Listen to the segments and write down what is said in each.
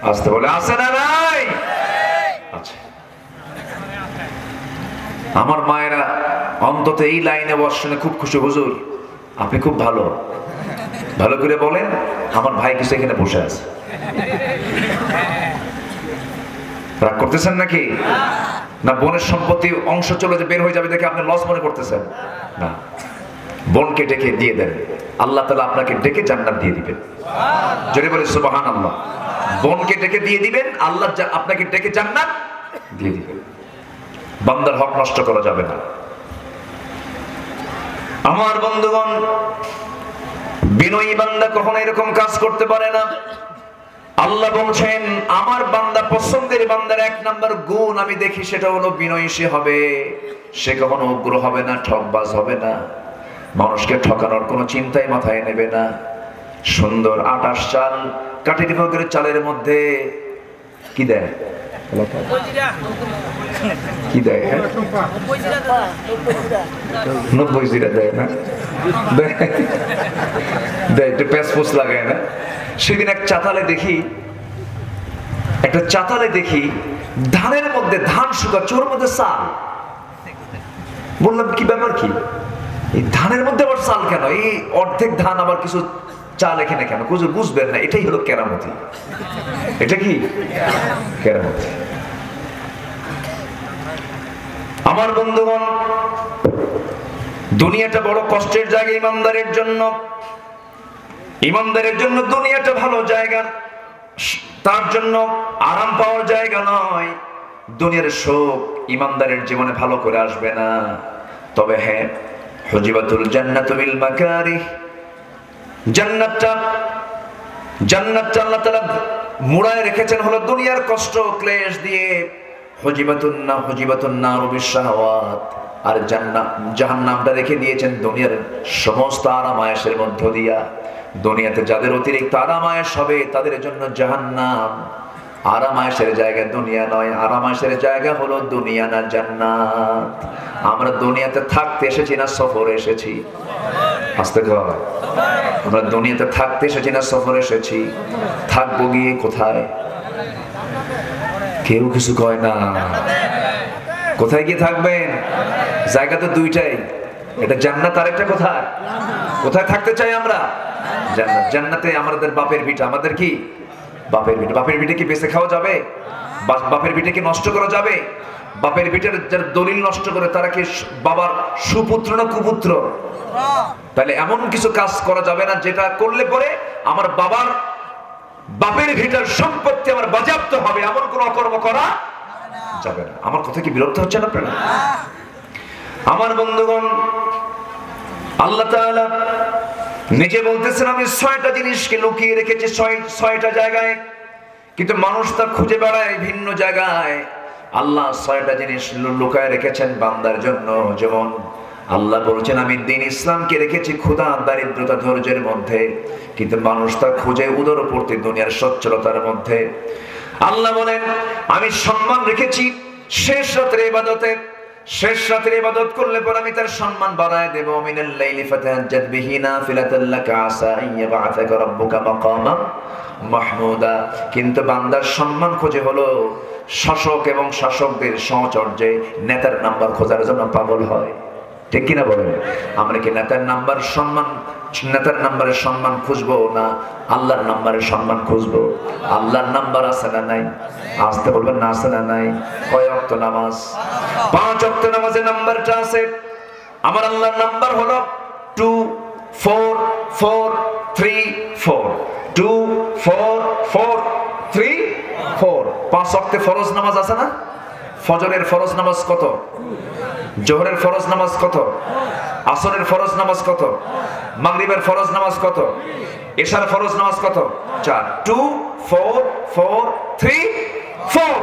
আসতে বলে আছে না নাই? আচ্ছা, আমার মায়েরা অন্তত এই লাইনে বসনে খুব খুশি। হুজুর আপনি খুব ভালো, ভালো করে বলেন আমার ভাই কিছু এখানে বসে আছে। রাগ করতেছেন নাকি? না বোনের সম্পত্তি অংশ চলে যে বের হয়ে যাবে দেখে আপনি লস মনে করতেছেন? না, বোনকে ডেকে দিয়ে দেন, আল্লাহ তাআলা আপনাকে ডেকে জান্নাত দিয়ে দিবেন। জোরে বলে সুবহানাল্লাহ। বোনকে ডেকে দিয়ে দিবেন, আল্লাহ আপনাকে ডেকে জান্নাত দিয়ে দিবেন। বান্দার হক নষ্ট করা যাবে না। আমার বন্ধুগণ, বিনয়ী বান্দা কখনো এরকম কাজ করতে পারে না। আল্লাহ বলছেন আমার বান্দা পছন্দের বান্দার এক নাম্বার গুণ আমি দেখি, সেটা হলো বিনয়ী সে হবে। সে কখনো উগ্র হবে না, ঠকবাজ হবে না, মানুষকে ঠকানোর কোনো চিন্তাই মাথায় নেবে না। সুন্দর 28 চাল কাঠির ভোগের চালের মধ্যে কি দেয়? কি দেয়? 90 জিরা দেয় না? দেয়, একটু প্যাঁচপুচ লাগায় না? সেদিন একটা চাতালে দেখি ধানের মধ্যে ধান শুকাচ্ছে, ওর মধ্যে চাল। বললাম কি ব্যাপার, কি এই ধানের মধ্যে আবার চাল কেন? এই অর্ধেক ধান আবার কিছু চাল এখানে কেন? বুঝবেন না, এটাই হলো কেরামতি। এটা কি কেরামতি? আমার বন্ধুগণ, দুনিয়াটা বড় কষ্টের জায়গা ইমানদারের জন্য। ইমানদারের জন্য দুনিয়াটা ভালো জায়গা, তার জন্য আরাম পাওয়ার জায়গা নয়। দুনিয়ার সুখ ইমানদারের জীবনে ভালো করে আসবে না। তবে হ্যাঁ, হুজিবাতুল জান্নাতু বিল মাকারিহ, জান্নাতটা আল্লাহ তাআলা মুড়ায় রেখেছেন হলো দুনিয়ার কষ্ট ক্লেশ দিয়ে। হুজিবাতুন নারু বিশ-শাহাওয়াত, আর জাহান্নামটা রেখে দিয়েছেন দুনিয়ার সমস্ত আরাম আয়েশের মধ্য দিয়া। দুনিয়াতে যাদের অতিরিক্ত আরাম আয়েশ হবে তাদের জন্য জাহান্নাম। আরাম আয়েশের জায়গা দুনিয়া নয়, আরাম আয়েশের জায়গা হলো দুনিয়া না জান্নাত। আমরা দুনিয়াতে থাকতে এসেছি না সফরে এসেছি? আসতে কর, আমরা দুনিয়াতে থাকতে এসেছি না সফরে এসেছি? থাকবো গিয়ে কোথায়? কেউ কিছু কয় না। কোথায় গিয়ে থাকবেন? জায়গা তো দুইটাই, এটা জান্নাত আর একটা কোথায়? কোথায় থাকতে চাই আমরা? জান্নাত। জান্নাতে আমাদের বাপের ভিটা। আমাদের কি বাপের ভিটা? বাপের ভিটে কি বেঁচে খাওয়া যাবে? বাপের ভিটে কি নষ্ট করা যাবে? বাপের ভিটের যারা দলিল নষ্ট করে তারা কি বাবার সুপুত্র না কুপুত্র? তাহলে এমন কিছু কাজ করা যাবে না যেটা করলে পরে আমার বাপের ভিটার সম্পত্তি আমার বাজেয়াপ্ত হবে, এমন কোন অকর্ম করা যাবে না। আমার কথা কি বিরক্ত হচ্ছে না আপনারা? আমার বন্ধুগণ, আল্লাহ তাআলা নিজে বলতেছেন আমি 6টা জিনিসকে লুকিয়ে রেখেছি 6টা জায়গায়, কিন্তু মানুষ তা খুঁজে বেড়ায় ভিন্ন জায়গায়। আল্লাহ 6টা জিনিস লুকায় রেখেছেন বান্দার জন্য। যেমন আল্লাহ বলছেন আমি দ্বীন ইসলামকে রেখেছি ক্ষুধা, দারিদ্রতা, ধৈর্যের মধ্যে, কিন্তু মানুষ তা খুঁজে উদরপূর্তি দুনিয়ার সচ্ছলতার মধ্যে। আল্লাহ বলেন আমি সম্মান রেখেছি শেষ রাতের ইবাদতে। শেষ রাতের ইবাদত করলে পর আমি তার সম্মান বাড়ায় দেব। মিনাল লাইলি ফাতাহাজ্জাদ বিহি নাফিলাতান লাকা আসা আন ইয়াবআসাকা রাব্বুকা মাকামান মাহমুদা। কিন্তু বান্দার সম্মান খোঁজে হলো শাসক এবং শাসকদের সহচর্যে নেতার নাম্বার খোঁজার জন্য পাগল হয়। ঠিক কিনা বলেন? আমরা কি নেতার নাম্বারের সম্মান খুঁজবো না আল্লাহর নাম্বারের সম্মান খুঁজবো? আল্লাহর নাম্বার আছে না নাই? আসতে বলবেন না, আছে না নাই? কয় ওয়াক্ত নামাজ? 5 ওয়াক্ত নামাজের নাম্বারটা আছে। আমার আল্লাহর নাম্বার হলো 2 4 4 3 4 2 4 4 3 4। 5 ওয়াক্তে ফরজ নামাজ আছে না? ফজরের ফরজ নামাজ কত? জোহরের ফরজ নামাজ কত? আসরের ফরজ নামাজ কত? মাগরিবের ফরজ নামাজ কত? এশার ফরজ নামাজ কত? 4। 2 4 4 3 4।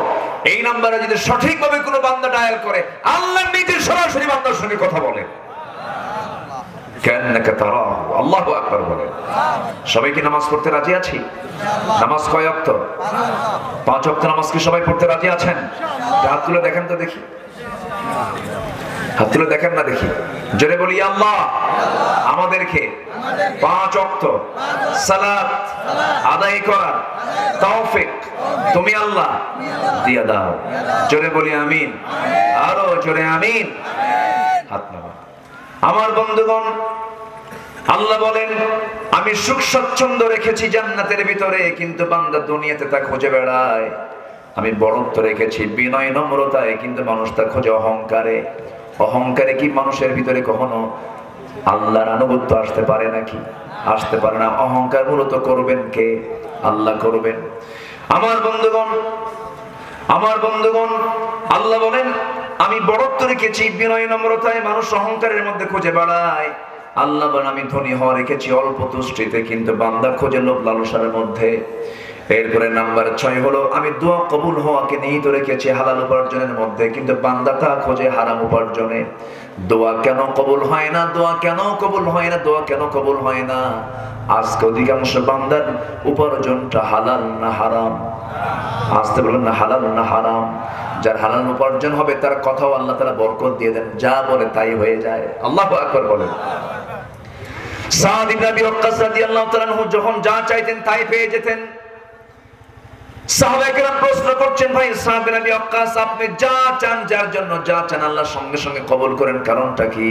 এই নাম্বারে যদি সঠিকভাবে কোনো বান্দা ডায়াল করে আল্লাহ নিজে সরাসরি বান্দার সঙ্গে কথা বলে। কান্নাকা তারাহু, আল্লাহু আকবার বলে। সবাই কি নামাজ পড়তে রাজি আছি? নামাজ কয় ওয়াক্ত? 5 ওয়াক্ত নামাজ কি সবাই পড়তে রাজি আছেন? হাত তুলে দেখেন তো দেখি, হাত তুলে দেখেন না দেখি। জোরে বলি আল্লাহ আমাদেরকে 5 ওয়াক্ত সালাত আদায় করার তৌফিক তুমি আল্লাহ দিয়া দাও। জোরে বলি আমিন, আরো জোরে আমিন। হাত নামা। আমার বন্ধুগণ, আল্লাহ বলেন আমি সুখ স্বচ্ছন্দ রেখেছি জান্নাতের ভিতরে, কিন্তু বান্দা দুনিয়াতে তা খুঁজে বেড়ায়। আমি বড়ত্ব রেখেছি বিনয় নম্রতায়, কিন্তু মানুষ তা খোঁজে অহংকারে। অহংকারে কি মানুষের ভিতরে কখনো আল্লাহর আনুগত্য আসতে পারে নাকি? আসতে পারে না। অহংকার মূলত করবেন কে? আল্লাহ করবেন। আমার বন্ধুগণ, আল্লাহ বলেন আমি বড়ত্ব রেখেছি বিনয় নম্রতায়, মানুষ অহংকারের মধ্যে খুঁজে বেড়ায়। আল্লাহ বলেন আমি ধনী হওয়া রেখেছি অল্প তুষ্টিতে, কিন্তু বান্দা খোঁজে লোভ লালসার মধ্যে। এরপরে নাম্বার 6 হলো আমি দোয়া কবুল হওয়াকে নিহিত রেখেছি হালাল উপার্জনের মধ্যে, কিন্তু বান্দা তা খোঁজে হারাম উপার্জনে। দোয়া কেন কবুল হয় না? দোয়া কেন কবুল হয় না? দোয়া কেন কবুল হয় না? আজকে অধিকাংশ বান্দার উপার্জনটা হালাল না হারাম? আসতে বলেন না, হালাল না হারাম? যার হালাল উপার্জন হবে তার কথাও আল্লাহ তাআলা বরকত দিয়ে দেন, যা বলে তাই হয়ে যায়। আল্লাহু আকবার বলেন। সাদ ইবনে আবি ওয়াক্কাস রাদিয়াল্লাহু তাআলা আনহু যখন যা চাইতেন তাই পেয়ে যেতেন। সাহাবায়ে কেরাম প্রশ্ন করছেন, ভাই সাদ ইবনে আবি ওয়াক্কাস আপনি যা চান, যার জন্য যা চান আল্লাহ সঙ্গে সঙ্গে কবুল করেন, কারণটা কি?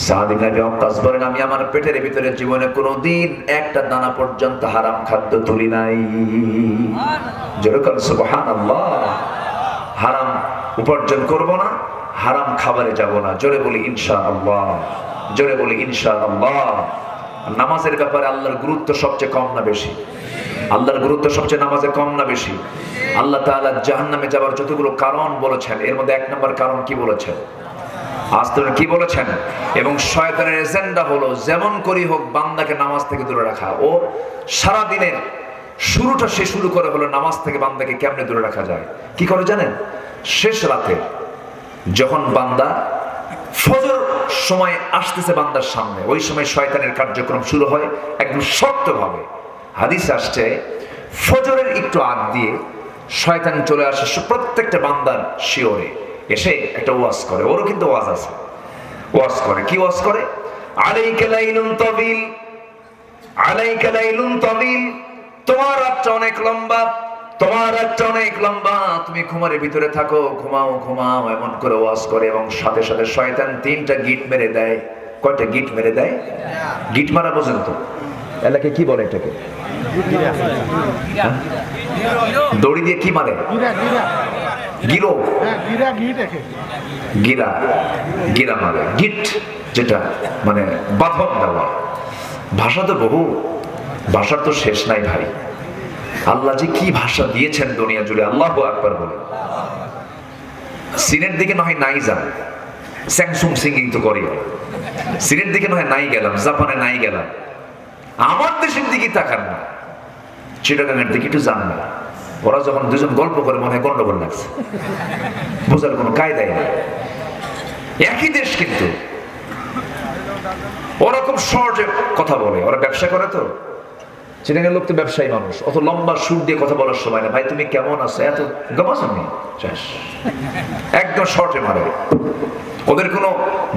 সাদ ইবনে আবি ওয়াক্কাস বলেন আমি আমার পেটের ভিতরে জীবনে কোনোদিন একটা দানা পর্যন্ত হারাম খাদ্য তুলি নাই। জোরে বলেন সুবহানাল্লাহ। হারাম উপার্জন করব না, হারাম খাবারে যাব না। জোরে বলি ইনশাআল্লাহ, জোরে বলি ইনশাআল্লাহ। নামাজের ব্যাপারে আল্লাহর গুরুত্ব সবচেয়ে কম না বেশি? আল্লাহর গুরুত্ব সবচেয়ে নামাজে কম না বেশি? আল্লাহ তাআলা জাহান্নামে যাওয়ার যতগুলো কারণ বলেছেন, এর মধ্যে 1 নম্বর কারণ কি বলেছেন? আসলে কি বলেছেন? এবং শয়তানের এজেন্ডা হলো যেমন করি হোক বান্দাকে নামাজ থেকে দূরে রাখা। ও সারা দিনের শুরুটা সে শুরু করে হলো নামাজ থেকে বান্দাকে কেমনে দূরে রাখা যায়। কি করে জানেন? শেষ রাতে যখন বান্দা ফজর সময় আসতেছে বান্দার সামনে, ওই সময় শয়তানের কার্যক্রম শুরু হয় একদম শক্তভাবে। হাদিসে আসছে ফজরের একটু আগ দিয়ে শয়তান চলে আসে প্রত্যেকটা বান্দার শিওরে, এসে একটা ওয়াজ করে। ওরও কিন্তু ওয়াজ আছে, ওয়াজ করে। কি ওয়াজ করে? আলাইকা লাইলুন তাবিল, আলাইকা লাইলুন তাবিল, তোমার রাতটা অনেক লম্বা, তোমার রাতটা অনেক লম্বা, তুমি ঘুমারের ভিতরে থাকো, ঘুমাও ঘুমাও, এমন করে ওয়াজ করে। এবং সাথে সাথে শয়তান 3টা গিট মেরে দেয়। কয়টা গিট মেরে দেয়? গিট মারা বোঝেন তো? এলাকায় কি বলে এটাকে? দড়ি দিয়ে কি মারে? গিরো, গিরা, গিরা মারে। গিট যেটা মানে বাঁধন দেওয়া। ভাষা তো বহু, ভাষার তো শেষ নাই ভাই। আল্লাহ যে কি ভাষা দিয়েছেন দুনিয়া জুড়ে, আল্লাহু আকবার বলে। সিনের দিকে নয় নাই যান, স্যামসুং সিঙ্গিং তো করি। সিনের দিকে নয় নাই গেলাম, জাপানে নাই গেলাম, আমার দেশের দিকে তাকান না, চিটাগাংয়ের দিকে একটু যান না। ওরা যখন দুজন গল্প করে মনে হয় গন্ডগোল লাগছে, বোঝার কোনো কায়দাই নেই। একই দেশ কিন্তু ওরকম শর্টে কথা বলে। ওরা ব্যবসা করে তো, চিটাগাংয়ের লোক তো ব্যবসায়ী মানুষ, অত লম্বা সুর দিয়ে কথা বলার সময় না। ভাই তুমি কেমন আছো, এত গমাসামি শেষ, একদম শর্টে মারে। ওদের কোনো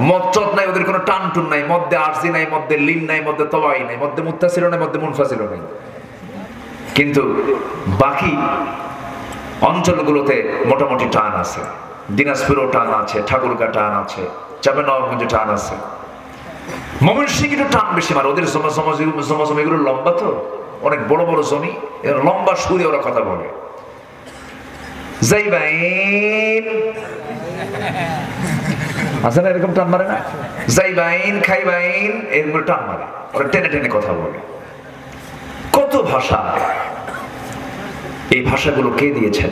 মজ্জত নাই, ওদের কোনো টানটুন নাই, মধ্যে আরজি নাই, মধ্যে লিন নাই, মধ্যে তবাই নাই, মধ্যে মুত্তাসিল নাই, মধ্যে মুনফাসিল নাই। কিন্তু বাকি অঞ্চলগুলোতে মোটামুটি টান আছে। দিনাজপুরেও টান আছে, ঠাকুরগাঁ টান আছে, চাঁপাইনবাবগঞ্জে টান আছে, ময়মনসিংহেরও টান বেশি মারে। ওদের জমিগুলো লম্বা তো, অনেক বড় বড় জমি, লম্বা সুরে ওরা কথা বলে। যাইবাইন আছে না, এরকম টান মারে না? যাইবাইন, খাইবাইন, এরকম টান মারে। ওরা টেনে টেনে কথা বলে। কত ভাষা! এই ভাষাগুলো কে দিয়েছেন?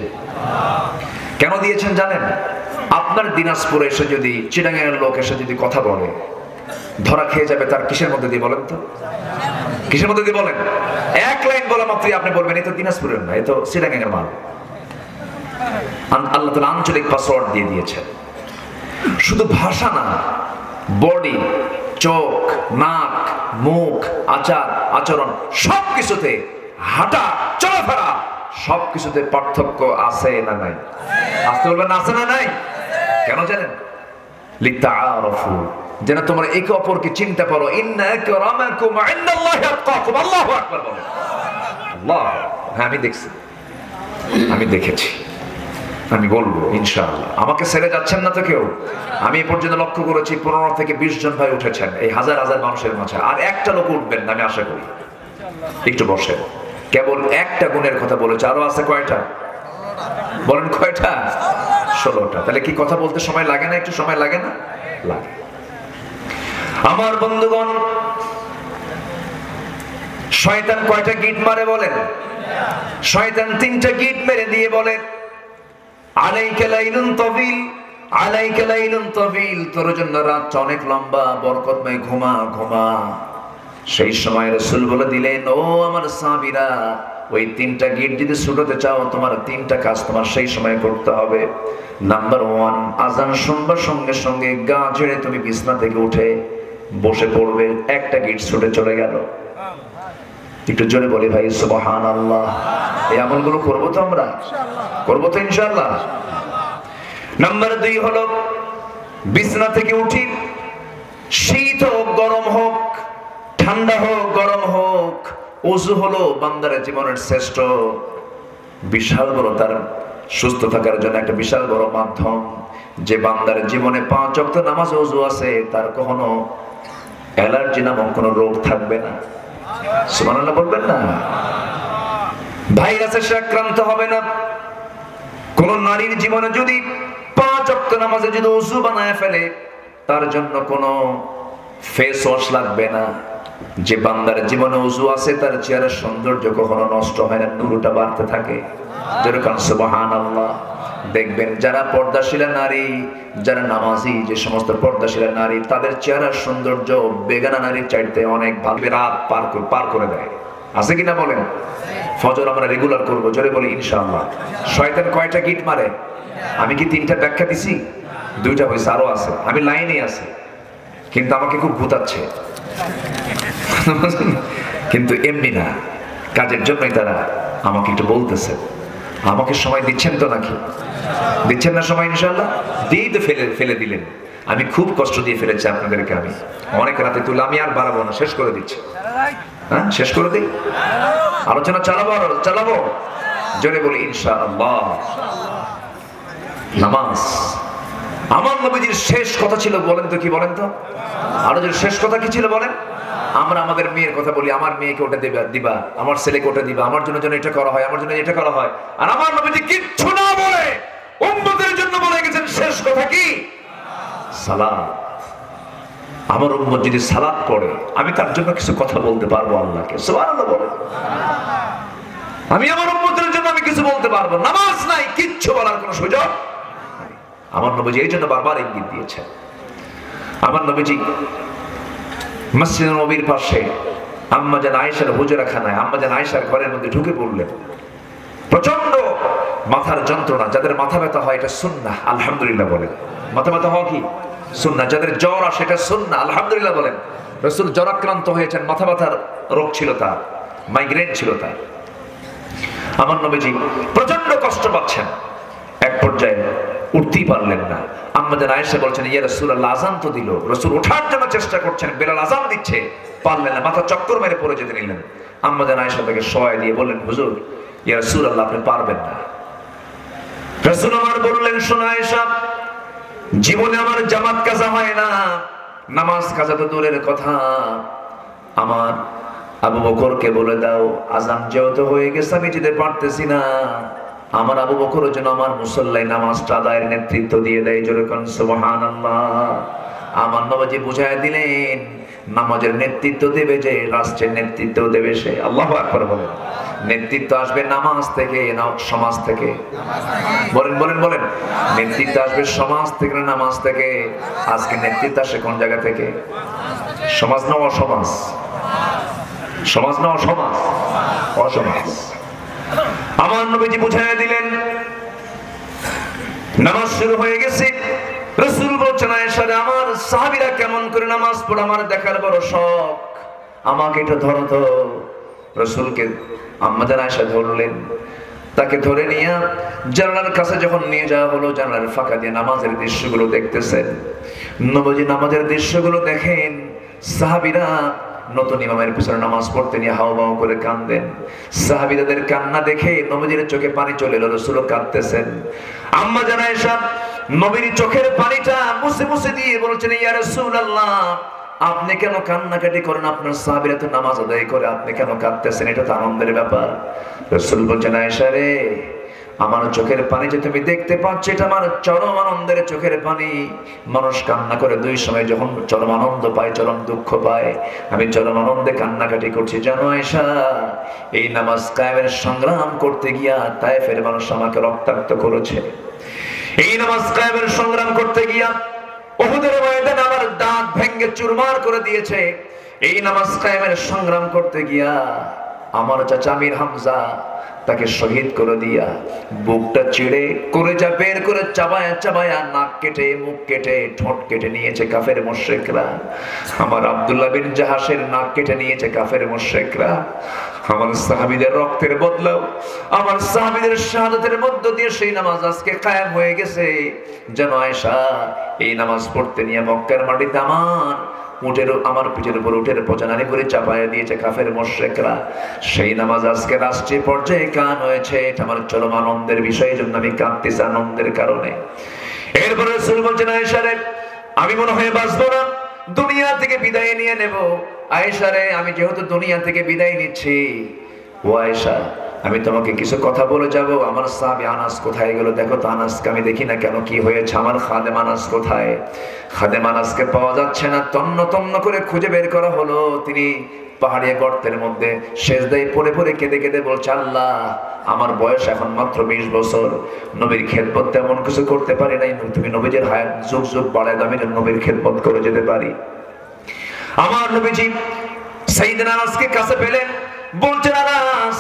কেন দিয়েছেন জানেন? আপনার দিনাজপুরে এসে যদি চিটাগাংয়ের লোক এসে যদি কথা বলে, ধরা খেয়ে যাবে। তার কিসের মধ্যে দিয়ে বলেন তো? কিসের মধ্যে দিয়ে বলেন? 1 লাইন বলা মাত্রই আপনি বলবেন এই তো দিনাজপুরের না, এই তো চিটাগাংয়ের মাল। আল্লাহ তাআলা আঞ্চলিক পাসওয়ার্ড দিয়ে দিয়েছেন। শুধু ভাষা না, বডি, চোখ, নাক, মুখ, আচার আচরণ, সবকিছুতে, হাঁটা চলাফেরা, সবকিছুতে পার্থক্য আছে না নাই? আসতে বলবেন আছে না নাই? কেন জানেন? লিতাআরাফু, যেন তোমরা একে অপরকে চিনতে পারো। ইন্না আকরামাকুম ইনদাল্লাহি আতকাকুম। আল্লাহু আকবার বলেন। আল্লাহ, হ্যাঁ আমি দেখছি। আমি দেখেছি, আমি বলবো ইনশাআল্লাহ। আমাকে ছেড়ে যাচ্ছেন না তো কেউ? আমি এ পর্যন্ত লক্ষ্য করেছি 15 থেকে 20 জন ভাই উঠেছেন এই হাজার হাজার মানুষের মাঝে, আর একটা লোক উঠবেন না আমি আশা করি। একটু বসে, কেবল একটা গুণের কথা বলেছে, আরো আছে কয়টা বলেন? কয়টা? 16টা। তাহলে কি কথা বলতে সময় লাগে না? একটু সময় লাগে না? লাগে। আমার বন্ধুগণ, শয়তান কয়টা গিট মারে বলেন? শয়তান 3টা গিট মেরে দিয়ে বলে আলাইকা লাইলুন তাবিল, আলাইকা লাইলুন তাবিল, তোর জন্য রাতটা অনেক লম্বা, বরকতময়, ঘুমা ঘুমা। সেই সময় রাসূল বলে দিলেন, ও আমার সাহাবীরা, ওই 3টা গিট যদি ছুটাতে চাও তোমার 3টা কাজ তোমার সেই সময় করতে হবে। নাম্বার 1, আজান শুনবার সঙ্গে সঙ্গে গা ঝেড়ে তুমি বিছানা থেকে উঠে বসে পড়বে। একটা গিট ছুটে চলে গেল। একটু জোরে বলি ভাই সুবহানাল্লাহ। এই আমলগুলো করবো তো আমরা? করবো তো ইনশাআল্লাহ। নাম্বার 2 হলো বিছানা থেকে উঠি, শীত হোক গরম হোক, ঠান্ডা হোক গরম হোক, ওযু হলো বান্দার জীবনের শ্রেষ্ঠ বিশাল বড়, তার সুস্থ থাকার জন্য একটা বিশাল বড় মাধ্যম। যে বান্দার জীবনে 5 ওয়াক্ত নামাজ ওযু আছে, তার কখনো অ্যালার্জি নামক কোনো রোগ থাকবে না। সুবহানাল্লাহ বলবেন না? ভাইরাসে সে আক্রান্ত হবে না। কোন নারীর জীবনে যদি 5 ওয়াক্ত নামাজে যদি ওযু বানায় ফেলে, তার জন্য কোনো ফেস ওয়াশ লাগবে না। যে বান্দার জীবনে ওযু আছে, তার চেহারার সৌন্দর্য কখনো নষ্ট হয় না, নূরটা বাড়তে থাকে। যেরকম সুবহানাল্লাহ। দেখবেন যারা পর্দাশীলা নারী, যারা নামাজি, যে সমস্ত পর্দাশীলা নারী, তাদের চেহারার সৌন্দর্য বেগানা নারীর চাইতে অনেক ভালো। রাত পার করে দেয়, আছে কিনা বলেন? ফজর আমরা রেগুলার করবো, জোরে বলি ইনশাআল্লাহ। শয়তান কয়টা গিট মারে? আমি কি 3টা ব্যাখ্যা দিছি? 2টা হয়েছে, আরো আছে, আমি লাইনে আছি, কিন্তু আমাকে খুব ভুতাচ্ছে। কিন্তু এমনি না, কাজের জন্যই তারা আমাকে একটু বলতেছে। আমাকে সময় দিচ্ছেন তো নাকি? দিচ্ছেন না সময়? ইনশাআল্লাহ দিয়েই তো ফেলে দিলেন। আমি খুব কষ্ট দিয়ে ফেলেছি আপনাদেরকে, আমি অনেক রাতে তুলে, আমি আর বাড়াবো না, শেষ করে দিচ্ছি। হ্যাঁ, শেষ করে দিই, আলোচনা চালাবো। জোরে বলি ইনশাআল্লাহ। নামাজ আমার নবীজির শেষ কথা ছিল, বলেন তো কি? বলেন তো আরো যে শেষ কথা কি ছিল বলেন? আমরা আমাদের মেয়ের কথা বলি, আমার মেয়েকে ওটা দিবা, আমার ছেলেকে ওটা দিবা, আমার জন্য যেন এটা করা হয়, আমার জন্য এটা করা হয়। আর আমার নবীজি কিচ্ছু না বলে উম্মতের জন্য বলে গেছেন শেষ কথা কি? সালাত। আমার উম্মত যদি সালাত পড়ে, আমি তার জন্য কিছু কথা বলতে পারবো আল্লাহকে। সুবহানাল্লাহ বলেন। আমি আমার উম্মতের জন্য আমি কিছু বলতে পারবো। নামাজ নাই, কিচ্ছু বলার কোনো সুযোগ নাই। আমার নবীজি এই জন্য বারবার ইঙ্গিত দিয়েছেন। আমার নবীজি মসজিদ নববীর পাশে আম্মা জান আয়েশার হুজরাখানায়, আম্মা জান আয়েশার ঘরের মধ্যে ঢুকে পড়লেন। প্রচন্ড মাথার যন্ত্রণা, যাদের মাথা ব্যথা হয় এটা সুন্নাহ, আলহামদুলিল্লাহ বলেন। মাথা ব্যথা হওয়া কি সুন্নাহ? যাদের জ্বর আসে এটা সুন্নাহ, আলহামদুলিল্লাহ বলেন। রাসূল জ্বরাক্রান্ত হয়েছেন, মাথা ব্যথার রোগ ছিল তার, মাইগ্রেন ছিল তার। আমার নবীজি প্রচন্ড কষ্ট পাচ্ছেন, এক পর্যায়ে উঠতেই পারলেন না। আম্মা জান আয়েশা বলছেন, ইয়া রাসূলুল্লাহ, আযান তো দিল। রাসূল ওঠার জন্য চেষ্টা করছেন, বেলাল আযান দিচ্ছে, পারলেন না, মাথা চক্কর মেরে পড়ে যেতে নিলেন। আম্মা জান আয়েশা তাকে শোয়ায় দিয়ে বললেন, হুজুর, ইয়া রাসূলুল্লাহ, আপনি পারবেন না। রাসূল আমার বললেন, শোনো আয়েশা, জীবনে আমার জামাত কাজা হয় না, নামাজ কাজা তো দূরের কথা। আমার আবু বকরকে বলে দাও, আযান যেহেতু হয়ে গেছে আমি যেতে পারতেছি না, আমার আবু বকরের জন্য আমার মুসল্লায় নামাজটা আদায়ের নেতৃত্ব দিয়ে দেয়। যেরকম সুবহানাল্লাহ। আমার নবীজি বুঝায় দিলেন, নামাজের নেতৃত্ব দেবে যে, রাষ্ট্রের নেতৃত্ব দেবে সে। আল্লাহু আকবার বলেন। নেতৃত্ব আসবে নামাজ থেকে না সমাজ থেকে? বলেন বলেন বলেন। নেতৃত্ব আসবে সমাজ থেকে না নামাজ থেকে? আজকে নেতৃত্ব আসে কোন জায়গা থেকে? সমাজ না অসমাজ? সমাজ না অসমাজ? অসমাজ। আমার নবীজি বুঝাইয়া দিলেন, নামাজ শুরু হয়ে গেছে। রাসূল বলছেন, আয়েশা, আমার সাহাবীরা কেমন করে নামাজ পড়ে আমার দেখার বড় শখ, আমাকে এটা ধরো তো। রাসূলকে আম্মা জান আয়েশা ধরলেন, তাকে ধরে নিয়ে জানালার কাছে যখন নিয়ে যাওয়া হলো, জানালার ফাঁকা দিয়ে নামাজের দৃশ্যগুলো দেখতেছেন। নবীজি নামাজের দৃশ্যগুলো দেখেন, সাহাবীরা নতুন ইমামের পিছনে নামাজ পড়তে নিয়ে হাওমাও করে কাঁদেন। সাহাবীদের কান্না দেখে নবীজির চোখে পানি চলে এলো, রাসূলও কাঁদতেছেন। আম্মা জান আয়েশা নবীর চোখের পানিটা মুছে মুছে দিয়ে বলছেন, ইয়া রাসূলুল্লাহ আপনি কেন কান্নাকাটি করেন? আপনার সাহাবীরা তো নামাজ আদায় করে, আপনি কেন কাঁদতেছেন? এটা তো আনন্দের ব্যাপার। রাসূল বলছেন, আয়েশা রে, আমার চোখের পানি যে তুমি দেখতে পাচ্ছ, এটা আমার চরম আনন্দের চোখের পানি। মানুষ কান্না করে দুই সময়, যখন চরম আনন্দ পায়, চরম দুঃখ পায়। আমি চরম আনন্দে কান্নাকাটি করছি। জানো আয়েশা, এই নামাজ কায়েমের সংগ্রাম করতে গিয়া তায়েফের মানুষ আমাকে রক্তাক্ত করেছে। এই নামাজ কায়েমের সংগ্রাম করতে গিয়া উহুদের ময়দানে আমার দাঁত ভেঙে চুরমার করে দিয়েছে। এই নামাজ কায়েমের সংগ্রাম করতে গিয়া আমার চাচা আমির হামজা তাকে শহীদ করে দিয়া বুকটা চিড়ে কলেজা বের করে চাবায়া চাবায়া নাক কেটে মুখ কেটে ঠোঁট কেটে নিয়েছে কাফের মুশরিকরা। আমার আব্দুল্লাহ বিন জাহাসের নাক কেটে নিয়েছে কাফের মুশরিকরা। আমার সাহাবীদের রক্তের বদলাও, আমার সাহাবীদের শাহাদাতের মধ্য দিয়ে সেই নামাজ আজকে কায়েম হয়ে গেছে। যেন আয়েশা এই নামাজ পড়তে নিয়ে মক্কার মাটিতে আমার পিঠের উপর উঠের পচানানি করে চাপায়া দিয়েছে কাফের মুশরিকরা। সেই নামাজ আজকে রাষ্ট্রীয় পর্যায়ে কান হয়েছে। এটা আমার চরম আনন্দের বিষয়, জন্য আমি কাঁদতেছি আনন্দের কারণে। এরপরে রাসূল বলছেন, আয়েশা রে, আমি মনে হয় বাঁচবো না, দুনিয়া থেকে বিদায় নিয়ে নেব। আয়েশা রে, আমি যেহেতু দুনিয়া থেকে বিদায় নিচ্ছি, ও আয়েশা আমি তোমাকে কিছু কথা বলে যাব। আমার সাহাবী আনাস কোথায় গেল? দেখো তো আনাসকে আমি দেখি না কেন, কি হয়েছে? আমার খাদেম আনাস কোথায়? খাদেম আনাসকে পাওয়া যাচ্ছে না। তন্ন তন্ন করে খুঁজে বের করা হলো। তিনি পাহাড়িয়া গর্তের মধ্যে সেজদায় পড়ে পড়ে কেঁদে কেঁদে বলছে, আল্লাহ আমার বয়স এখন মাত্র 20 বছর, নবীর খেদমত তেমন কিছু করতে পারি নাই, তুমি নবীজির হায়াত যুগ যুগ বাড়ায় দাও, আমি নবীর খেদমত করে যেতে পারি। আমার নবীজি সাইয়েদনা আনাসকে কাছে পেলেন, বলছেন, আনাস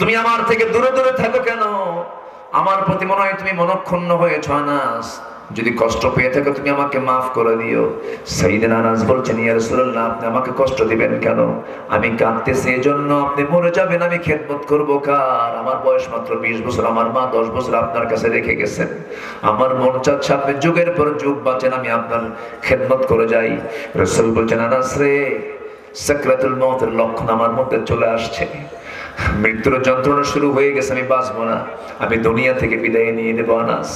তুমি আমার থেকে দূরে দূরে থাকো কেন? আমার প্রতি মনে হয় তুমি মনক্ষুণ্ণ হয়েছো। আনাস যদি কষ্ট পেয়ে থাকো তুমি আমাকে মাফ করে দিও। সাইয়েদনা আনাস বলছেন, ইয়া রাসূলুল্লাহ আপনি আমাকে কষ্ট দিবেন কেন? আমি কাঁদতেছি এজন্য, আপনি মরে যাবেন, আমি খেদমত করব কার? আমার বয়স মাত্র 20 বছর, আমার মা 10 বছর আপনার কাছে রেখে গেছেন। আমার মন চাচ্ছে আপনি যুগের পর যুগ বাঁচেন, আমি আপনার খেদমত করে যাই। রাসূল বলছেন, আনাস রে, সাকরাতুল মউতের লক্ষণ আমার মধ্যে চলে আসছে, মৃত্যুর যন্ত্রণা শুরু হয়ে গেছে, আমি বাঁচবো না, আমি দুনিয়া থেকে বিদায় নিয়ে নেব। আনাস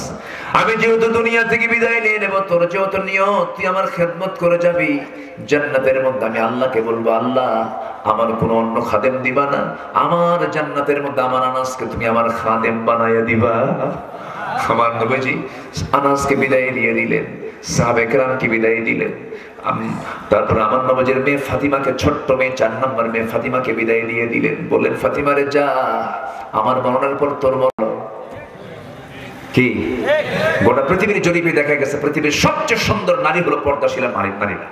আমি যেহেতু দুনিয়া থেকে বিদায় নিয়ে নেব, তোর যেহেতু নিয়ত তুই আমার খেদমত করে যাবি, জান্নাতের মধ্যে আমি আল্লাহকে বলবো, আল্লাহ আমার কোনো অন্য খাদেম দিবা না, আমার জান্নাতের মধ্যে আমার আনাসকে তুমি আমার খাদেম বানাইয়া দিবা। আমার নবীজি আনাসকে বিদায় দিয়ে দিলেন, সাহাবায়ে কেরামকে বিদায় দিলেন। তারপর আমার নবীজির মেয়ে ফাতিমাকে, ছোট্ট মেয়ে 4 নম্বর মেয়ে ফাতিমাকে বিদায় দিয়ে দিলেন। বললেন, ফাতিমা রে যা, আমার মরণের পর তোর মরণ কি? গোটা পৃথিবীর জরিপে দেখা গেছে পৃথিবীর সবচেয়ে সুন্দর নারী হলো পর্দাশীলা নারীরা।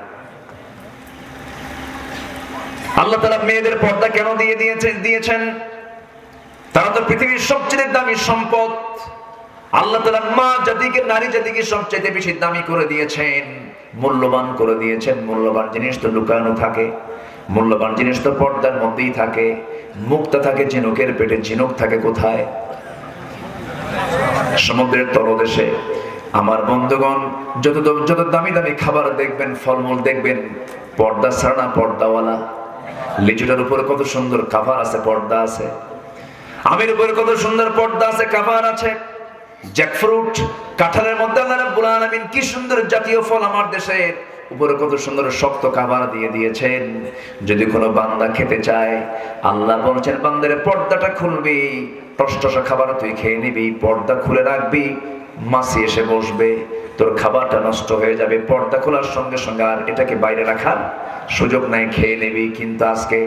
আল্লাহ তাআলা মেয়েদের পর্দা কেন দিয়েছেন? তারা তো পৃথিবীর সবচেয়ে দামি সম্পদ। আল্লাহ তাআলা মা জাতিকে, নারী জাতিকে সবচেয়ে বেশি দামি করে দিয়েছেন, মূল্যবান করে দিয়েছেন। মূল্যবান জিনিস তো লুকানো থাকে, মূল্যবান জিনিস তো পর্দার মধ্যেই থাকে। মুক্তা থাকে ঝিনুকের পেটে, ঝিনুক থাকে কোথায়? সমুদ্রের তলদেশে। আমার বন্ধুগণ, যত দামি দামি খাবার দেখবেন, ফলমূল দেখবেন, পর্দা ছাড়া না, পর্দাওয়ালা। লিচুটার উপরে কত সুন্দর কাভার আছে, পর্দা আছে। আমের উপরে কত সুন্দর পর্দা আছে, কাভার আছে। জ্যাকফ্রুট, কাঁঠালের মধ্যে আল্লাহ রাব্বুল আলামিন কি সুন্দর জাতীয় ফল, আমার দেশের উপরে কত সুন্দর শক্ত কাভার দিয়ে দিয়েছেন। যদি কোনো বান্দা খেতে চায়, আল্লাহ বলছেন, বান্দারে পর্দাটা খুলবি, টসটসা খাবার তুই খেয়ে নিবি, পর্দা খুলে রাখবি, মাছি এসে বসবে, তোর খাবারটা নষ্ট হয়ে যাবে। পর্দা খোলার সঙ্গে সঙ্গে আর এটাকে বাইরে রাখার সুযোগ নাই, খেয়ে নেবি। কিন্তু আজকে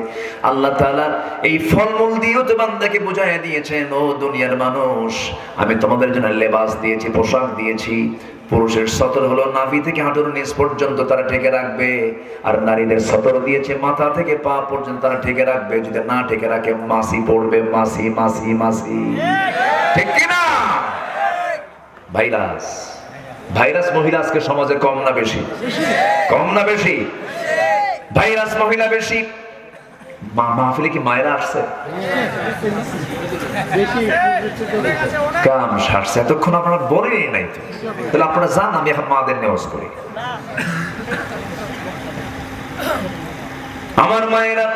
আল্লাহ তাআলা এই ফলমূল দিয়েও তো বান্দাকে বুঝাইয়া দিয়েছেন, ও দুনিয়ার মানুষ, আমি তোমাদের জন্য লেবাস দিয়েছি, পোশাক দিয়েছি। পুরুষের সতর হলো নাভি থেকে হাঁটুর নিচ পর্যন্ত তারা ঢেকে রাখবে, আর নারীদের সতর দিয়েছে মাথা থেকে পা পর্যন্ত তারা ঢেকে রাখবে। যদি না ঢেকে রাখে মাছি পড়বে, মাছি মাছি মাছি, ঠিক কিনা? ভাইরাস মহিলা আজকে সমাজে কম না বেশি? কম না বেশি? ভাইরাস মহিলা বেশি। মাহফিলে কি মায়েরা আসছে? কাম সারছে, এতক্ষণ আপনারা বলেনি নাই তো, তাহলে আপনারা জান আমি এখন মাদের নেওয়াজ করি। আমার মায়েরা,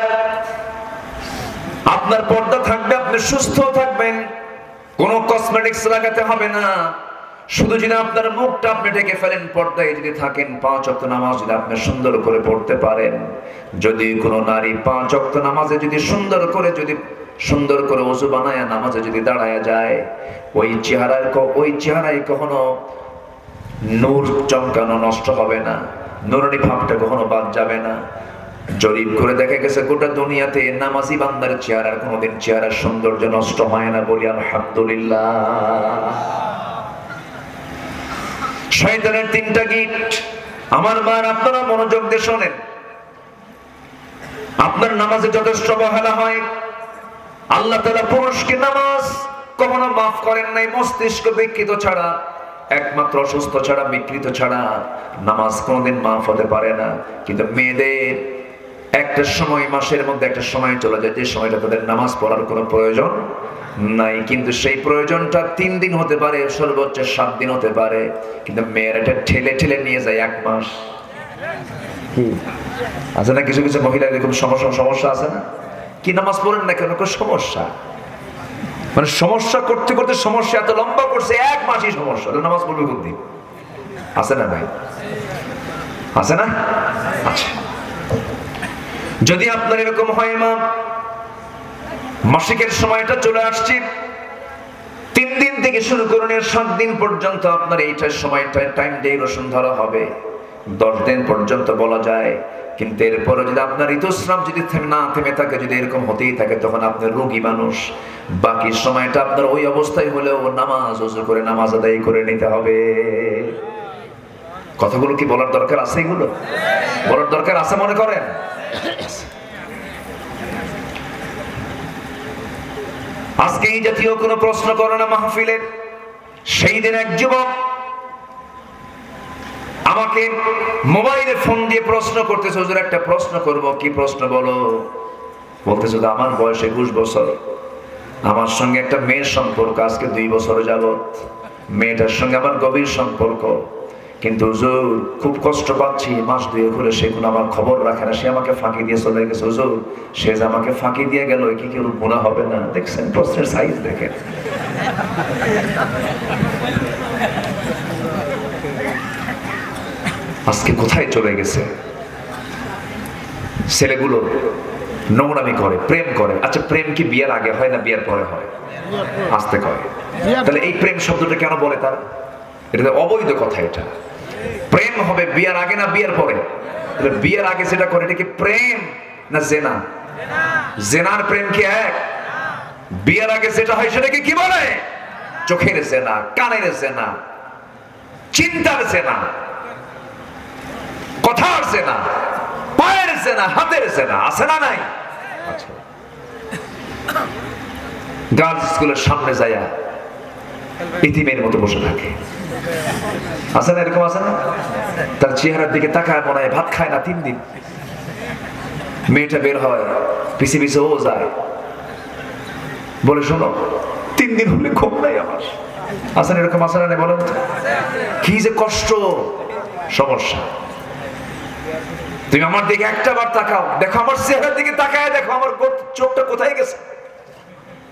আপনার পর্দা থাকবে, আপনি সুস্থ থাকবেন, কোনো কসমেটিক্স লাগাতে হবে না। শুধু যদি আপনার মুখটা আপনি ঢেকে ফেলেন, পর্দায় যদি থাকেন, 5 ওয়াক্ত নামাজ যদি আপনি সুন্দর করে পড়তে পারেন, যদি কোনো নারী 5 ওয়াক্ত নামাজে যদি সুন্দর করে ওযু বানায় নামাজে যদি দাঁড়ায় যায়, ওই চেহারায় কখনো নূর চমকানো নষ্ট হবে না, নুরানি ভাবটা কখনো বাদ যাবে না। জরিপ করে দেখা গেছে গোটা দুনিয়াতে নামাজি বান্দার চেহারার কোনোদিন চেহারার সৌন্দর্য নষ্ট হয় না, বলি আলহামদুলিল্লাহ। শয়তানের 3টা গিট, আমার মা আপনারা মনোযোগ দিয়ে শোনেন। আপনার নামাজে যথেষ্ট অবহেলা হয়, আল্লাহ তাআলা পুরুষকে নামাজ কখনো মাফ করেন নাই মস্তিষ্ক বিকৃত ছাড়া, একমাত্র অসুস্থ ছাড়া, বিকৃত ছাড়া নামাজ কোনোদিন মাফ হতে পারে না। কিন্তু মেয়েদের একটা সময়, মাসের মধ্যে একটা সময় চলে যায়, যে সময়টা তাদের নামাজ পড়ার কোনো প্রয়োজন নাই, কিন্তু সেই প্রয়োজনটা 3 দিন হতে পারে, সর্বোচ্চ 7 দিন হতে পারে, কিন্তু মেয়েরা এটা ঠেলে ঠেলে নিয়ে যায় 1 মাস। আছে না কিছু কিছু মহিলা এরকম সমস্যা আছে না, কি নামাজ পড়েন না কেন, সমস্যা, মানে সমস্যা করতে করতে সমস্যা এত লম্বা করছে, 1 মাসই সমস্যা, নামাজ পড়বে কোন দিন? আছে না ভাই, আছে না? আচ্ছা, যদি আপনার এরকম হয় মা, মাসিকের সময়টা চলে আসছে, 3 দিন থেকে শুরু করুন 7 দিন পর্যন্ত আপনার এইটার সময়টা টাইম ডিউরেশন ধরা হবে, 10 দিন পর্যন্ত বলা যায়। কিন্তু এরপরে যদি আপনার ঋতুস্রাব যদি না থেমে থাকে, যদি এরকম হতেই থাকে, তখন আপনার রোগী মানুষ, বাকি সময়টা আপনার ওই অবস্থায় হলেও নামাজ ওযু করে নামাজ আদায় করে নিতে হবে। কথাগুলো কি বলার দরকার আছে? এগুলো বলার দরকার আছে মনে করেন? আজকে এই জাতীয় কোনো প্রশ্ন করো না মাহফিলে। সেই দিন এক যুবক আমাকে মোবাইলে ফোন দিয়ে প্রশ্ন করতেছে, হুজুর একটা প্রশ্ন করব। কি প্রশ্ন বলো? বলতেছে, আমার বয়স 21 বছর, আমার সঙ্গে একটা মেয়ের সম্পর্ক আজকে 2 বছর যাবত, মেয়েটার সঙ্গে আমার গভীর সম্পর্ক, কিন্তু হুজুর খুব কষ্ট পাচ্ছি, মাস 2 হলে সে কোনো আমার খবর রাখে না, সে আমাকে ফাঁকি দিয়ে চলে গেছে। হুজুর সে যে আমাকে ফাঁকি দিয়ে গেল, কি কেউ গুনাহ হবে না? দেখছেন প্রশ্নের সাইজ দেখেন। আজকে কোথায় চলে গেছে ছেলেগুলো? নোংরামি করে, প্রেম করে। আচ্ছা, প্রেম কি বিয়ের আগে হয় না বিয়ের পরে হয়? আসতে কয়। তাহলে এই প্রেম শব্দটা কেন বলে তারা? এটা অবৈধ কথা। এটা প্রেম হবে বিয়ের আগে না বিয়ের পরে? বিয়ের আগে যেটা করে এটা কি প্রেম না জেনা? জেনার প্রেম কি এক? বিয়ের আগে যেটা হয় সেটাকে কি বলে? চোখের জেনা, কানের জেনা, চিন্তার জেনা, কথার জেনা, পায়ের জেনা, হাতের জেনা। আছে না নাই? গার্লস স্কুলের সামনে যায়া ইতিমের মতো বসে থাকে। আছে না এরকম? আছে না? তার চেহারার দিকে তাকায়, মনে হয় ভাত খায় না 3 দিন। মেয়েটা বের হয়, পিছে পিছে ও যায়, বলে শোনো 3 দিন হলে ঘুম নাই আমার। আছে না এরকম? আছে না? বলেন কি যে কষ্ট, সমস্যা। তুমি আমার দিকে একটা বার তাকাও, দেখো আমার চেহারার দিকে তাকায়, দেখো আমার চোখটা কোথায় গেছে,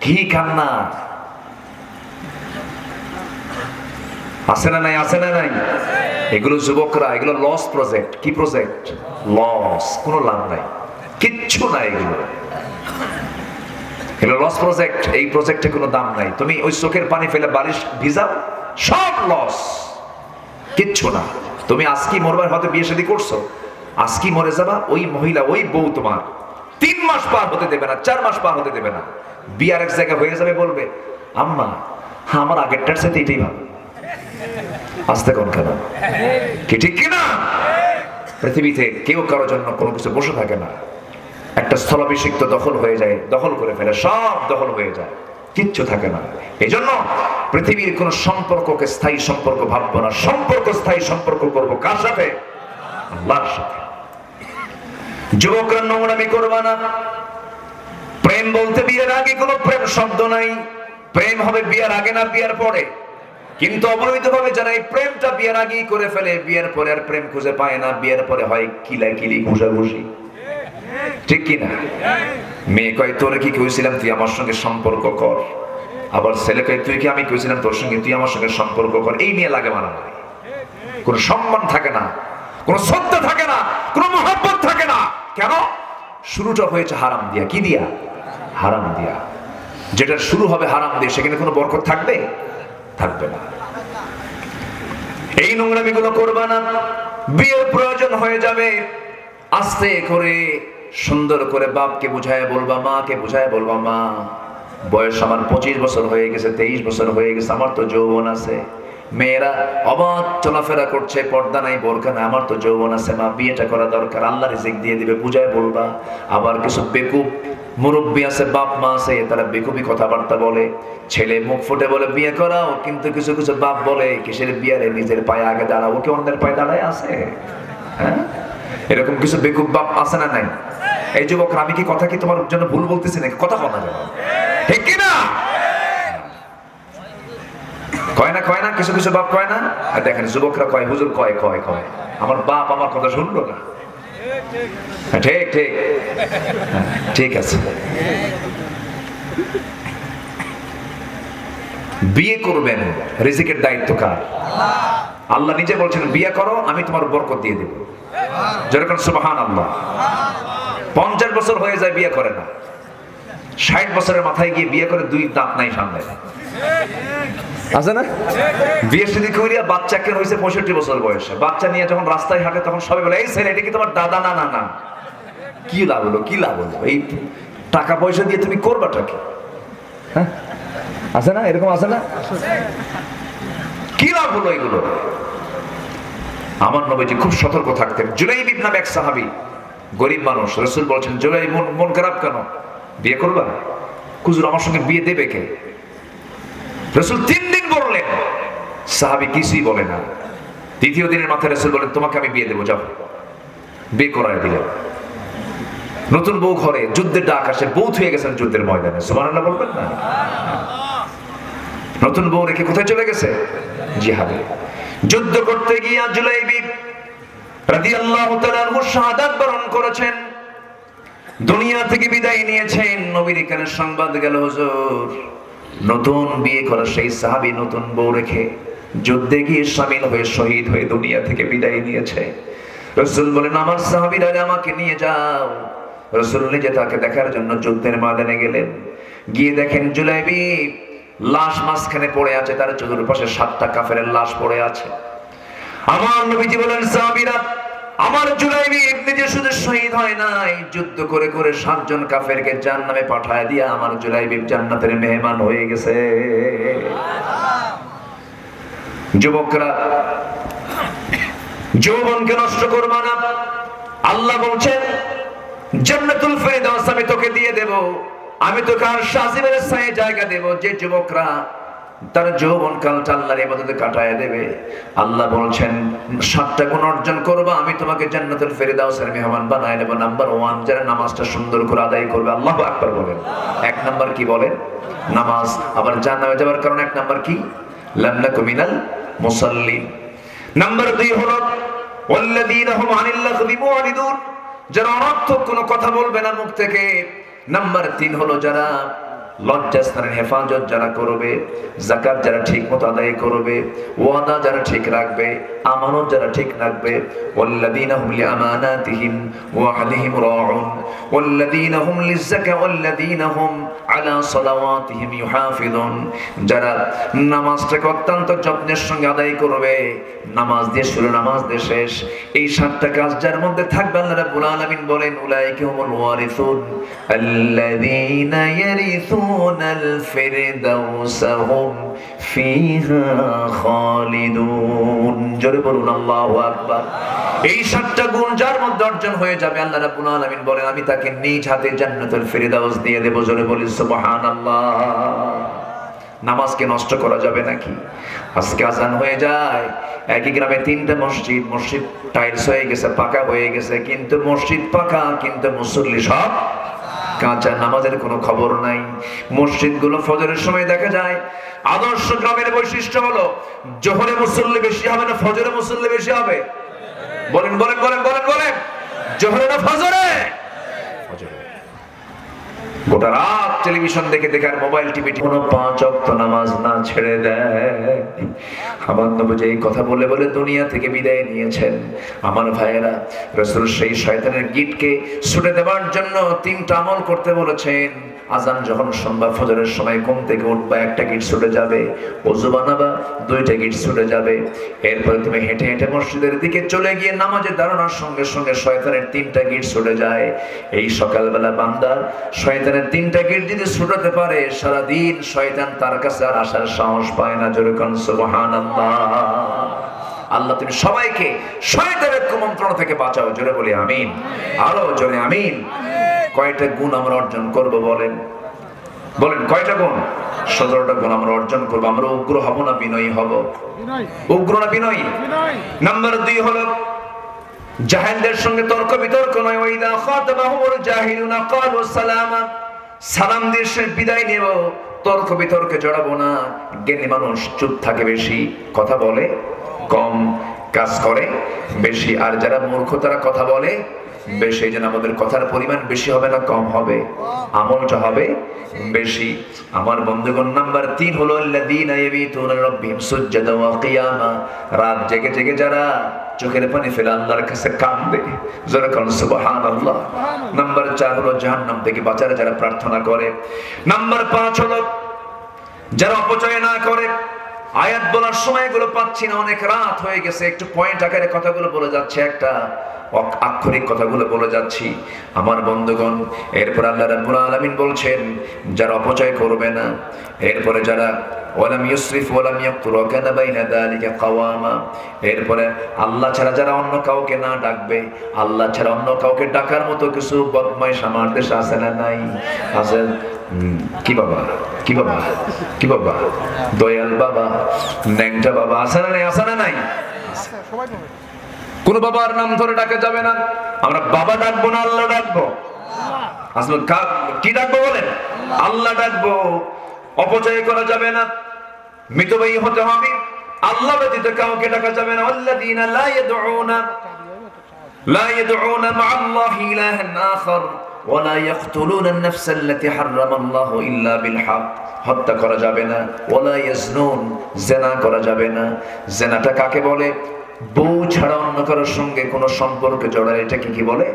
কি কান্না। আছে না নাই? আছে না নাই? এগুলো যুবকরা, এগুলো লস প্রজেক্ট। কি প্রজেক্ট? লস, কোনো লাভ নাই, কিচ্ছু নাই। এগুলো লস প্রজেক্ট। এই প্রজেক্টে কোনো দাম নাই। তুমি ওই চোখের পানি ফেলে বালিশ ভিজাও, সব লস, কিচ্ছু না। তুমি আজকে মরবার, হয়তো বিয়ে শাদী করছো, আজকে মরে যাবা, ওই মহিলা, ওই বউ তোমার 3 মাস পার হতে দেবে না, 4 মাস পার হতে দেবে না। বিয়ে আরেক জায়গায় হয়ে যাবে, বলবে আম্মা আমার আগেরটার সাথে এটাই ভালো। আসতে কোন কেন? কি ঠিক কিনা? পৃথিবীতে কেউ কারোর জন্য কোনো কিছু বসে থাকে না। একটা স্থলাভিষিক্ত দখল হয়ে যায়, দখল করে ফেলে, সব দখল হয়ে যায়, কিচ্ছু থাকে না। এই জন্য পৃথিবীর কোন সম্পর্ককে স্থায়ী সম্পর্ক ভাববো না। সম্পর্ক স্থায়ী সম্পর্ক করবো কার সাথে? আল্লাহর সাথে। যুবকরা নোংরামি করবা না। প্রেম বলতে বিয়ের আগে কোনো প্রেম শব্দ নাই। প্রেম হবে বিয়ের আগে না বিয়ের পরে। কিন্তু অবৈধভাবে যারা এই প্রেমটা বিয়ের আগেই করে ফেলে, বিয়ের পরে আর প্রেম খুঁজে পায় না, বিয়ের পরে হয় কিলাই কিলি, ঘুষাঘুষি। ঠিক কিনা? মেয়ে কয় তোরে কি কইছিলাম তুই আমার সঙ্গে সম্পর্ক কর, আবার ছেলে কয় তুই কি আমি কইছিলাম তোর সঙ্গে তুই আমার সঙ্গে সম্পর্ক কর। এই নিয়ে লাগে মারামারি, কোনো সম্মান থাকে না, কোনো শ্রদ্ধা থাকে না, কোনো মহব্বত থাকে না। কেন? শুরুটা হয়েছে হারাম দিয়া। কি দিয়া? হারাম দিয়া। যেটা শুরু হবে হারাম দিয়ে সেখানে কোনো বরকত থাকবে? থাকবে না। এই নোংরামিগুলো করবা না। বিয়ের প্রয়োজন হয়ে যাবে, আস্তে করে সুন্দর করে বাপকে বুঝায় বলবা, মাকে বুঝায় বলবা, মা বয়স আমার 25 বছর হয়ে গেছে, 23 বছর হয়ে গেছে, আমার তো যৌবন আছে। মেয়েরা অবাধ চলাফেরা করছে, পর্দা নাই, বোরকা নাই, আমার তো যৌবন আছে, মা বিয়েটা করা দরকার, আল্লাহ রিজিক দিয়ে দিবে, বুঝায় বলবা। আবার কিছু বেকুব মুরব্বী আছে, বাপ মা আছে, তারা বেকুবি কথাবার্তা বলে, ছেলে মুখ ফুটে বলে বিয়ে করাও, কিন্তু কিছু কিছু বাপ বলে কিসের বিয়ারে, নিজের পায়ে আগে দাঁড়াও, ওকে অন্যের পায়ে দাঁড়ায় আছে। হ্যাঁ, এরকম কিছু বেকুব বাপ আছে না নাই? এই যুবকরা, আমি কি কথা কি তোমার জন্য ভুল বলতেছি নাকি? কথা বলা যাবে, ঠিক কি না? কয় না, কয় না, কিছু কিছু বাপ কয় না। আর দেখেন যুবকরা কয়, হুজুর কয় কয় কয় আমার বাপ আমার কথা শুনলো না। ঠিক ঠিক ঠিক আছে। বিয়ে করবেন, রিজিকের দায়িত্ব কার? আল্লাহ নিজে বলছেন বিয়ে করো, আমি তোমার বরকত দিয়ে দেব। যেরকম সুবহানাল্লাহ। 50 বছর হয়ে যায় বিয়ে করে না, 60 বছরের মাথায় গিয়ে বিয়ে করে, 2 দাঁত নাই সামনে, আছে না? বিয়ে শাদী কইরা বাচ্চা কেন হইছে 65 বছর বয়সে, বাচ্চা নিয়ে যখন রাস্তায় হাঁটে তখন সবাই বলে, এই ছেলে এটা কি তোমার দাদা? না না না। কি লাভ হলো, কি লাভ হলো? এই টাকা পয়সা দিয়ে তুমি করবাটা কি? হ্যাঁ, আছে না? এরকম আছে না? কি লাভ হলো এগুলো? আমার নবীজি খুব সতর্ক থাকতেন। জুলাইব নামে এক সাহাবী, গরিব মানুষ, রাসূল বলছেন, জুলাইব মন খারাপ কেন, বিয়ে করবা? হুজুর আমার সঙ্গে বিয়ে দেবে কে? রাসূল 3 দিন বললেন, সাহাবী কিছুই বলে না। দ্বিতীয় দিনের মাথায় রাসূল বলেন, তোমাকে আমি বিয়ে দেবো, যাও। বিয়ে করায় দিলেন। নতুন বউ ঘরে, যুদ্ধের ডাক আসে, বউ হয়ে গেছেন যুদ্ধের ময়দানে, সুবহানাল্লাহ বলবেন না? নতুন বউ রেখে কোথায় চলে গেছে? জিহাদে। যুদ্ধ করতে গিয়ে জুলাইব রাদিয়াল্লাহু তাআলা আনহু শাহাদাত বরণ করেছেন, দুনিয়া থেকে বিদায় নিয়েছেন। নবীর কানে সংবাদ গেল, হুজুর নতুন বিয়ে করা সেই সাহাবী নতুন বউ রেখে যুদ্ধে গিয়ে শামিল হয়ে শহীদ হয়ে দুনিয়া থেকে বিদায় নিয়েছে। রাসূল বলেন, আমার সাহাবীরা আমাকে নিয়ে যাও। রাসূল নিজে তাকে দেখার জন্য যুদ্ধের ময়দানে গেলেন। গিয়ে দেখেন জুলাইব লাশ মাঝখানে পড়ে আছে, তার চতুর্পাশে 7টা কাফেরের লাশ পড়ে আছে। আমার নবীজি বলেন, সাহাবীরা, আমার জুলাইব নিজে শুধু শহীদ হয় নাই, যুদ্ধ করে করে 7 জন কাফেরকে জাহান্নামে পাঠায় দিয়া আমার জুলাইব জান্নাতের মেহমান হয়ে গেছে। যুবকরা, যৌবনকে নষ্ট করবা না। আল্লাহ বলছেন, জান্নাতুল ফেরদাউস আমি তোকে দিয়ে দেব, আমি তোকে আর শাসিমের ছায়ে জায়গা দেব। যে যুবকরা তার যৌবন কালটা আল্লাহর ইবাদতে কাটায় দেবে, আল্লাহ বলছেন 7টা গুণ অর্জন করবা, আমি তোমাকে জান্নাতুল ফেরদাউসের মেহমান বানায় নেব। নাম্বার 1, যারা নামাজটা সুন্দর করে আদায় করবে। আল্লাহু আকবার বলেন। 1 নাম্বার কি বলেন? নামাজ। আবার জান্নাতে যাওয়ার কারণ 1 নাম্বার কি? লাম নাকু মিনাল মুসাল্লিন। নাম্বার 2 হলো ওয়াল্লাযীনা হুম আনিল লাগবি মুআরিদুন, যারা অনর্থক কোনো কথা বলবে না মুখ থেকে। নাম্বার 3 হলো যারা লজ্জাস্থানের হেফাজত যারা করবে, যাকাত যারা ঠিক মতো আদায় করবে, ওয়াদা যারা ঠিক রাখবে, আমানত যারা ঠিক রাখবে। ওয়াল্লাযীনা হুম লিআমানাতিহিম ওয়া আহদিহিম রাউন ওয়াল্লাযীনা হুম লিযাকা ওয়াল্লাযীনা হুম আলা সালাওয়াতিহিম ইউহাফিজুন, যারা নামাজটাকে অত্যন্ত যত্নের সঙ্গে আদায় করবে, নামাজ দিয়ে শুরু, নামাজ দিয়ে শেষ, এই 7টা কাজ যার মধ্যে থাকবে, আল্লাহ রাব্বুল আলামিন বলেন, উলাইকা হুমুল ওয়ারিসুন আল্লাযীনা ইয়ারিসুনাল ফিরদাউসা হুম ফিহা খালিদুন। জোরে বলুন আল্লাহু আকবার। এই 7টা গুণ যার মধ্যে অর্জন হয়ে যাবে, আল্লাহ রাব্বুল আলামিন বলেন, আমি তাকে নিজ হাতে জান্নাতুল ফিরদাউস দিয়ে দেব। জোরে বলি সুবহানাল্লাহ। নামাজকে নষ্ট করা যাবে নাকি? আজকে আজান হয়ে যায়, একই গ্রামে 3টা মসজিদ, মসজিদ টাইলস হয়ে গেছে, পাকা হয়ে গেছে, কিন্তু মসজিদ পাকা, কিন্তু মুসল্লি সব কাঁচা, নামাজের কোনো খবর নাই। মসজিদগুলো ফজরের সময় দেখা যায়। আদর্শ গ্রামের বৈশিষ্ট্য হলো, জোহরে মুসল্লি বেশি হবে না ফজরে মুসল্লি বেশি হবে? বলেন বলেন বলেন বলেন বলেন, জোহরে না ফজরে? ফজরে। গোটা রাত টেলিভিশন দেখে দেখে আর মোবাইল টিভি কোনো 5 ওয়াক্ত নামাজ না ছেড়ে দেয়। আমার নবী এই কথা বলে বলে দুনিয়া থেকে বিদায় নিয়েছেন। আমার ভাইয়েরা, রাসূল সেই শয়তানের গিটকে ছুটে দেওয়ার জন্য 3টা আমল করতে বলেছেন। আজান যখন শুনবা, ফজরের সময় ঘুম থেকে উঠবা, 1টা গিট ছুটে যাবে। ওযু বানাবা, 2টা গিট ছুটে যাবে। এরপরে তুমি হেঁটে হেঁটে মসজিদের দিকে চলে গিয়ে নামাজে দাঁড়ানোর সঙ্গে সঙ্গে শয়তানের 3টা গিট ছুটে যায়। এই সকালবেলা বান্দার শয়তানের 3টা গিট যদি ছুটাতে পারে, সারাদিন শয়তান তার কাছে আর আসার সাহস পায় না। জোরে কোন সুবহানাল্লাহ। আল্লাহ তুমি সবাইকে শয়তানের কুমন্ত্রণা থেকে বাঁচাও। জোরে বলি আমিন, আরো জোরে আমিন। কয়টা গুণ আমরা অর্জন করব বলেন? বলেন কয়টা গুণ? 17টা গুণ আমরা অর্জন করব। আমরা উগ্র হব না বিনয়ী হব? উগ্র না বিনয়ী? নাম্বার 2 হলো জাহেলদের সঙ্গে তর্ক বিতর্ক নয়। ওয়াইদা খাতাবাহুল জাহিলুনা ক্বালু সালামা, সালাম দিয়ে বিদায় নেব, তর্ক বিতর্কে জড়াবো না। জ্ঞানী মানুষ চুপ থাকে বেশি, কথা বলে কম, কাজ করে বেশি। আর যারা মূর্খ তারা কথা বলে বেশি। এই জন্য আমাদের কথার পরিমাণ বেশি হবে না কম হবে? আমলটা হবে বেশি। আমার বন্ধুগণ, নাম্বার 3 হলো আল্লাযীনা ইয়াবিতুনা লিরাব্বিহিম সুজদান ওয়া কিয়ামা, রাত জেগে জেগে যারা চোখের পানি ফেলে আল্লাহর কাছে কাঁদে। যারা কোন সুবহানাল্লাহ। নাম্বার 4 হলো জাহান্নাম থেকে বাঁচার যারা প্রার্থনা করে। নাম্বার 5 হলো যারা অপচয় না করে। আয়াত বলার সময় এগুলো পাচ্ছি না, অনেক রাত হয়ে গেছে, একটু পয়েন্ট আকারে কথাগুলো বলে যাচ্ছে, একটা আক্ষরিক কথাগুলো বলে যাচ্ছি। আমার বন্ধুগণ, এরপর আল্লাহ রাব্বুল আলামিন বলছেন যারা অপচয় করবে না, এরপরে যারা ওয়ালাম ইউসরিফ ওয়ালাম ইয়াকতুর ওয়া কানা বাইনা যালিকা কাওয়ামা, এরপরে আল্লাহ ছাড়া যারা অন্য কাউকে না ডাকবে, আল্লাহ ছাড়া অন্য কাউকে ডাকার মতো কিছু বদমাইশ আমার দেশে আছে না নাই? আছে। কি বাবা, কি বাবা, কি বাবা, দয়াল বাবা, ন্যাংটা বাবা আছে না নাই? আছে না নাই? কোন বাবার নাম ধরে ডাকা যাবে না। আমরা বাবা ডাকবো না আল্লাহ ডাকবো? আসলে কি ডাকবো বলেন? আল্লাহ ডাকবো। অপচয় করা যাবে না, মিতব্যয়ী হতে হবে। আল্লাহ ব্যতীত কাউকে ডাকা যাবে না। আল্লাযীনা লা ইয়াদউনা মা'আল্লাহি ইলাহান আখার ওয়া লা ইয়াকতুলুনা আন-নাফস আল্লাতী হারামাল্লাহু ইল্লা বিল হক, হত্যা করা যাবে না। ওয়া লা ইয়াজনুন, জিনা করা যাবে না। জিনাটা কাকে বলে? বউ ছাড়া অন্য কারোর সঙ্গে কোনো সম্পর্কে জড়ালে এটাকে কি বলে?